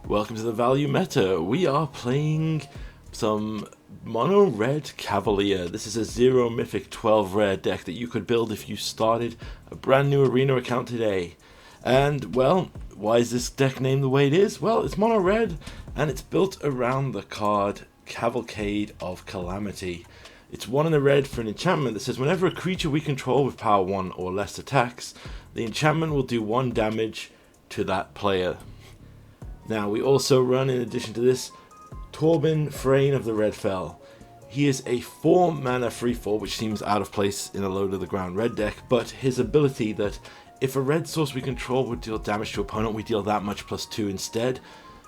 Welcome to the value meta. We are playing some mono red Cavalier. This is a 0 mythic 12 rare deck that you could build if you started a brand new arena account today. And well, why is this deck named the way it is? Well, it's mono red and it's built around the card Cavalcade of Calamity. It's 1 in a red for an enchantment that says whenever a creature we control with power 1 or less attacks, the enchantment will do 1 damage to that player. Now, we also run, in addition to this, Torben Frayne of the Red Fell. He is a 4 mana free fall, which seems out of place in a low to the ground red deck, but his ability that if a red source we control would deal damage to opponent, we deal that much plus 2 instead.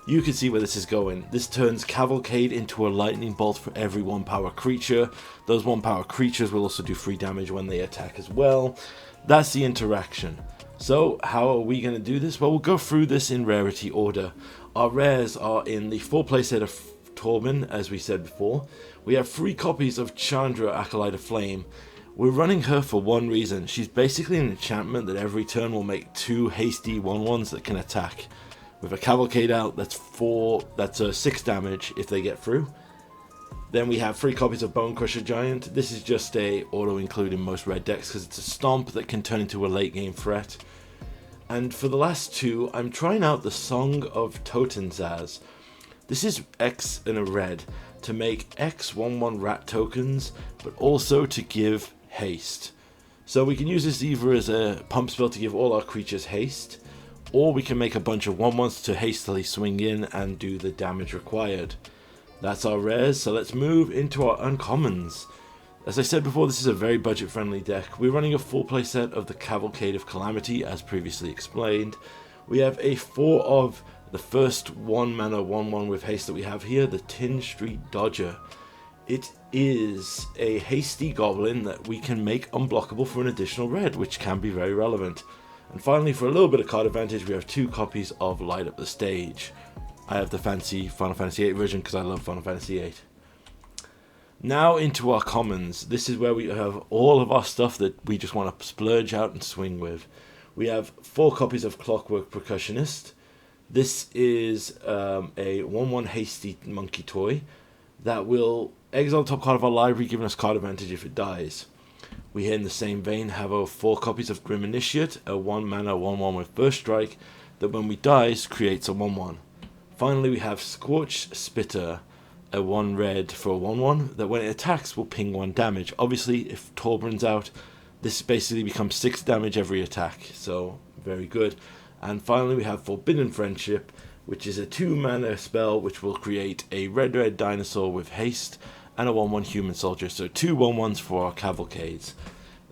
You can see where this is going. This turns Cavalcade into a lightning bolt for every 1 power creature. Those 1 power creatures will also do free damage when they attack as well. That's the interaction. So how are we going to do this? Well, we'll go through this in rarity order. Our rares are in the 4-play set of Torben, as we said before. We have 3 copies of Chandra, Acolyte of Flame. We're running her for one reason. She's basically an enchantment that every turn will make 2 hasty 1/1s that can attack. With a Cavalcade out, that's 6 damage if they get through. Then we have 3 copies of Bone Crusher Giant. This is just a auto-include in most red decks because it's a stomp that can turn into a late game threat. And for the last 2, I'm trying out the Song of Totendzaz. This is X in a red to make X 1/1 rat tokens, but also to give haste. So we can use this either as a pump spell to give all our creatures haste, or we can make a bunch of 1/1s to hastily swing in and do the damage required. That's our rares, so let's move into our uncommons. As I said before, this is a very budget-friendly deck. We're running a full play set of the Cavalcade of Calamity, as previously explained. We have a 4 of the first 1 mana 1/1 with haste that we have here, the Tin Street Dodger. It is a hasty goblin that we can make unblockable for an additional red, which can be very relevant. And finally, for a little bit of card advantage, we have 2 copies of Light Up the Stage. I have the fancy Final Fantasy VIII version because I love Final Fantasy VIII. Now into our commons. This is where we have all of our stuff that we just want to splurge out and swing with. We have 4 copies of Clockwork Percussionist. This is a 1/1 hasty monkey toy that will exile the top card of our library, giving us card advantage if it dies. We here in the same vein have our 4 copies of Grim Initiate, a 1 mana 1/1 with Burst Strike that when we dies creates a 1/1. Finally, we have Scorched Spitter, a 1 red for a 1/1 that when it attacks will ping 1 damage. Obviously, if Torben's out, this basically becomes 6 damage every attack, so very good. And finally, we have Forbidden Friendship, which is a 2 mana spell which will create a red dinosaur with haste and a 1/1 human soldier, so 2 1/1s for our cavalcades.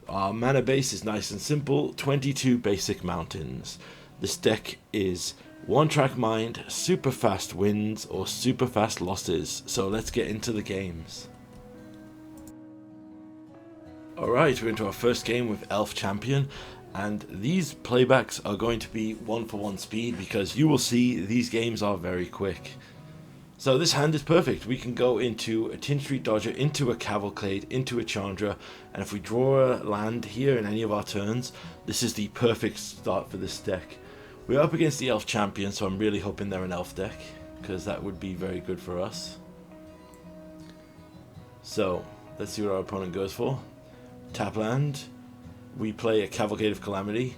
Our mana base is nice and simple, 22 basic mountains. This deck is 1-track mind, super fast wins, or super fast losses. So let's get into the games. Alright, we're into our first game with Elf Champion, and these playbacks are going to be 1-for-1 speed because you will see these games are very quick. So this hand is perfect. We can go into a Tin Street Dodger, into a Cavalcade, into a Chandra, and if we draw a land here in any of our turns, this is the perfect start for this deck. We're up against the Elf Champion, so I'm really hoping they're an Elf deck, because that would be very good for us. So, let's see what our opponent goes for. Tap land. We play a Cavalcade of Calamity.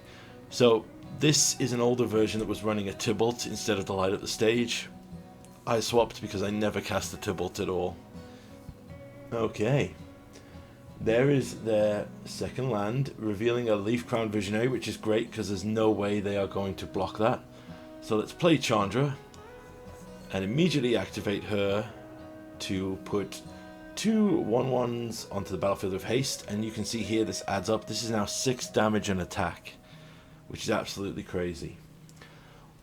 So, this is an older version that was running a Tybalt instead of the Light Up the Stage. I swapped because I never cast the Tybalt at all. Okay. There is their second land, revealing a Leaf Crown Visionary, which is great because there's no way they are going to block that. So let's play Chandra and immediately activate her to put 2 1/1s onto the battlefield with haste. And you can see here this adds up. This is now 6 damage and attack, which is absolutely crazy.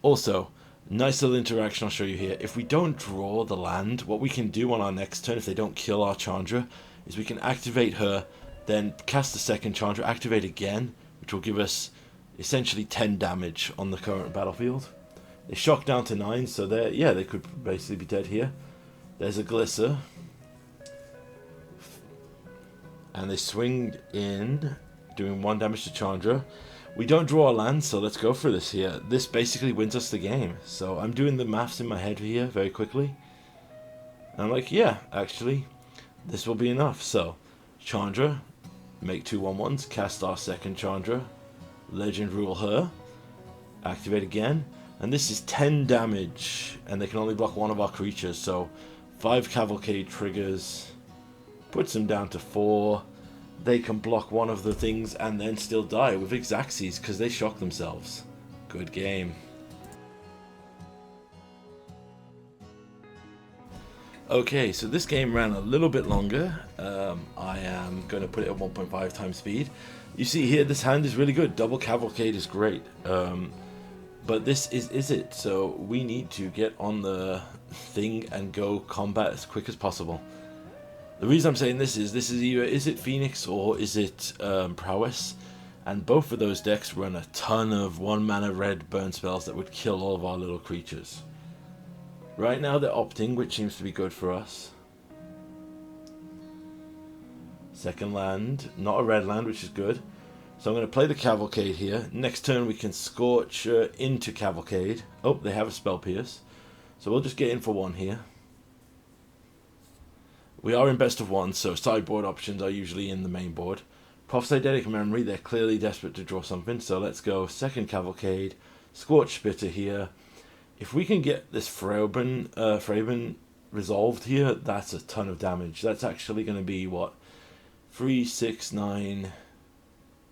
Also, nice little interaction I'll show you here. If we don't draw the land, what we can do on our next turn if they don't kill our Chandra is we can activate her, then cast the second Chandra, activate again, which will give us essentially 10 damage on the current battlefield. They shock down to 9, so they could basically be dead here. There's a Glisser. And they swing in, doing 1 damage to Chandra. We don't draw a land, so let's go for this here. This basically wins us the game. So I'm doing the maths in my head here very quickly. And I'm like, yeah, actually, this will be enough. So, Chandra, make 2/1/1s, cast our second Chandra, Legend Rule her, activate again, and this is 10 damage, and they can only block one of our creatures, so 5 Cavalcade triggers, puts them down to 4. They can block one of the things and then still die with Xaxes because they shock themselves. Good game. Okay, so this game ran a little bit longer. I am going to put it at 1.5 times speed. You see here, this hand is really good. Double Cavalcade is great. But this is it. So we need to get on the thing and go combat as quick as possible. The reason I'm saying this is either is it Phoenix or is it Prowess? And both of those decks run a ton of 1 mana red burn spells that would kill all of our little creatures. Right now they're opting, which seems to be good for us. Second land, not a red land, which is good. So I'm going to play the Cavalcade here. Next turn we can Scorch into Cavalcade. Oh, they have a Spell Pierce. So we'll just get in for 1 here. We are in best of 1, so sideboard options are usually in the main board. Prophecytic Memory, they're clearly desperate to draw something. So let's go second Cavalcade, Scorch Spitter here. If we can get this Fraben resolved here, that's a ton of damage. That's actually going to be, what, 3, 6, 9,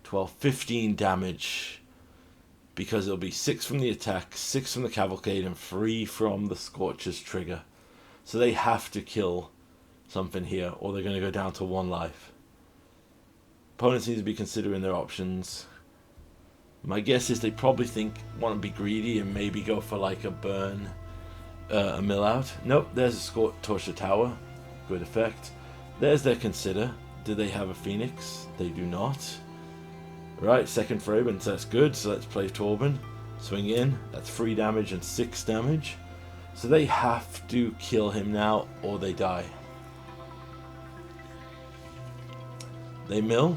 12, 15 damage. Because it'll be 6 from the attack, 6 from the Cavalcade, and 3 from the Scorcher's trigger. So they have to kill something here, or they're going to go down to 1 life. Opponents need to be considering their options. My guess is they probably want to be greedy and maybe go for like a burn, a mill out. Nope, there's a Torch the Tower. Good effect. There's their Consider. Do they have a Phoenix? They do not. Right, second Fraben, so that's good. So let's play Torben. Swing in. That's 3 damage and 6 damage. So they have to kill him now or they die. They mill.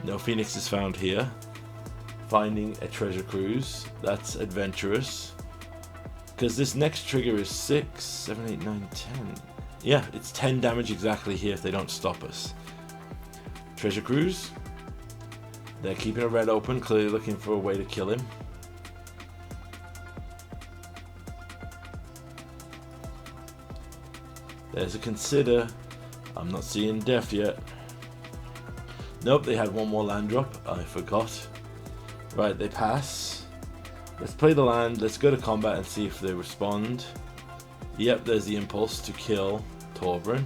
No Phoenix is found here. Finding a treasure cruise. That's adventurous. Because this next trigger is 6, 7, 8, 9, 10. Yeah, it's 10 damage exactly here if they don't stop us. Treasure cruise. They're keeping a red open, clearly looking for a way to kill him. There's a Consider. I'm not seeing death yet. Nope, they had 1 more land drop. I forgot. Right, they pass. Let's play the land. Let's go to combat and see if they respond. Yep, there's the impulse to kill Torbran.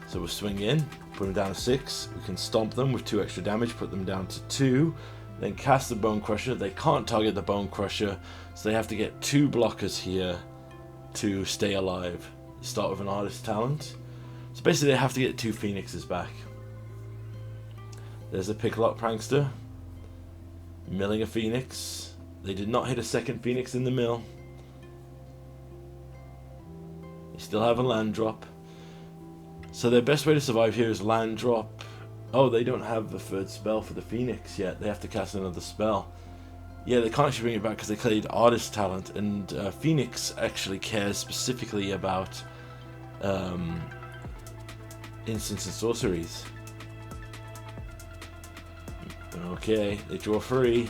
So we'll swing in, put them down to 6. We can stomp them with 2 extra damage, put them down to 2. Then cast the Bone Crusher. They can't target the Bone Crusher, so they have to get 2 blockers here to stay alive. Start with an Artist Talent. So basically they have to get 2 Phoenixes back. There's a Picklock Prankster. Milling a Phoenix. They did not hit a second Phoenix in the mill. They still have a land drop. So their best way to survive here is land drop. Oh, they don't have the 3rd spell for the Phoenix yet. They have to cast another spell. Yeah, they can't actually bring it back because they played Artist Talent. And Phoenix actually cares specifically about instants and sorceries. Okay, they draw 3.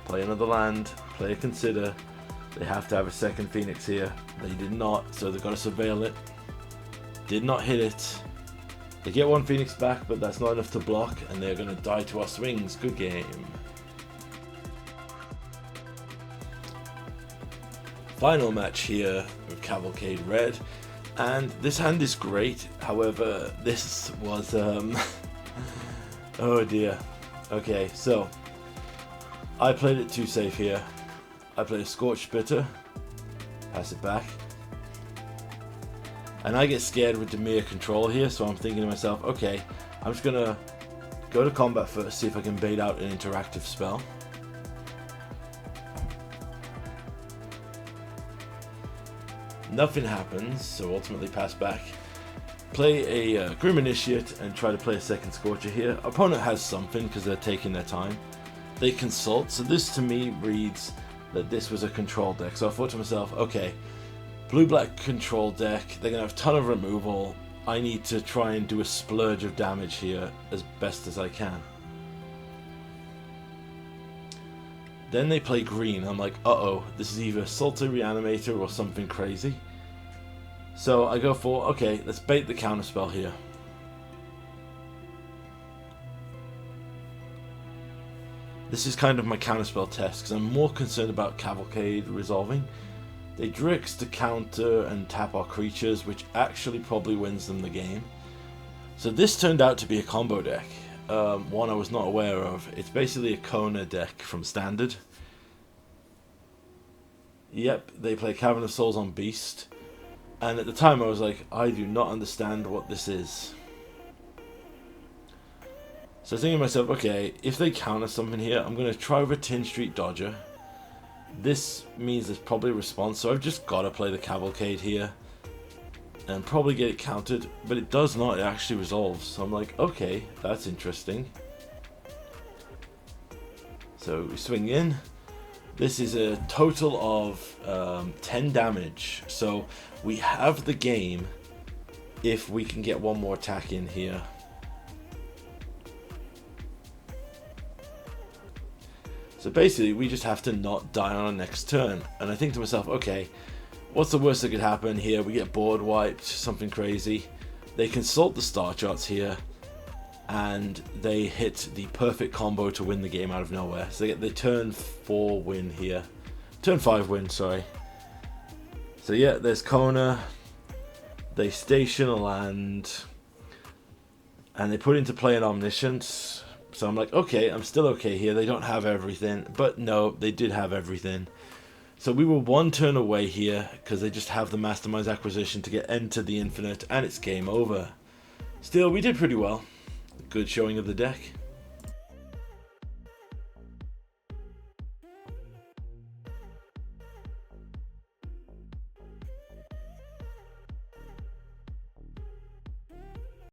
Play another land, play a Consider. They have to have a second Phoenix here. They did not, so they've got to surveil it. Did not hit it. They get 1 Phoenix back, but that's not enough to block, and they're going to die to our swings. Good game. Final match here with Cavalcade Red, and this hand is great. However, this was oh dear. Okay, so I played it too safe here. I played a Scorch Spitter, pass it back, and I get scared with Dimir control here, so I'm thinking to myself, okay, I'm just gonna go to combat first, see if I can bait out an interactive spell. Nothing happens, so ultimately pass back. play a Grim Initiate and try to play a second Scorcher here. Opponent has something because they're taking their time. They consult, so this to me reads that this was a control deck. So I thought to myself, okay, blue-black control deck, they're going to have a ton of removal. I need to try and do a splurge of damage here as best as I can. Then they play green. I'm like, uh-oh, this is either Salty Reanimator or something crazy. So I go for, okay, let's bait the counterspell here. This is kind of my counterspell test, because I'm more concerned about Cavalcade resolving. They Drix to counter and tap our creatures, which actually probably wins them the game. So this turned out to be a combo deck. One I was not aware of. It's basically a Kona deck from Standard. Yep, they play Cavern of Souls on Beast. And at the time I was like, I do not understand what this is. So I was thinking to myself, okay, if they counter something here, I'm going to try with a Tin Street Dodger. This means there's probably a response, so I've just got to play the Cavalcade here. And probably get it countered, but it does not, it actually resolves. So I'm like, okay, that's interesting. So we swing in. This is a total of 10 damage. So we have the game if we can get one more attack in here. So basically, we just have to not die on our next turn. And I think to myself, okay, what's the worst that could happen here? We get board wiped, something crazy. They consult the star charts here, and they hit the perfect combo to win the game out of nowhere. So they get the turn 4 win here. Turn 5 win, sorry. So yeah, there's Kona. They station a land, and they put into play an Omniscience. So I'm like, okay, I'm still okay here. They don't have everything. But no, they did have everything. So we were one turn away here because they just have the Mastermind's Acquisition to get Enter the Infinite, and it's game over. Still, we did pretty well. Good showing of the deck.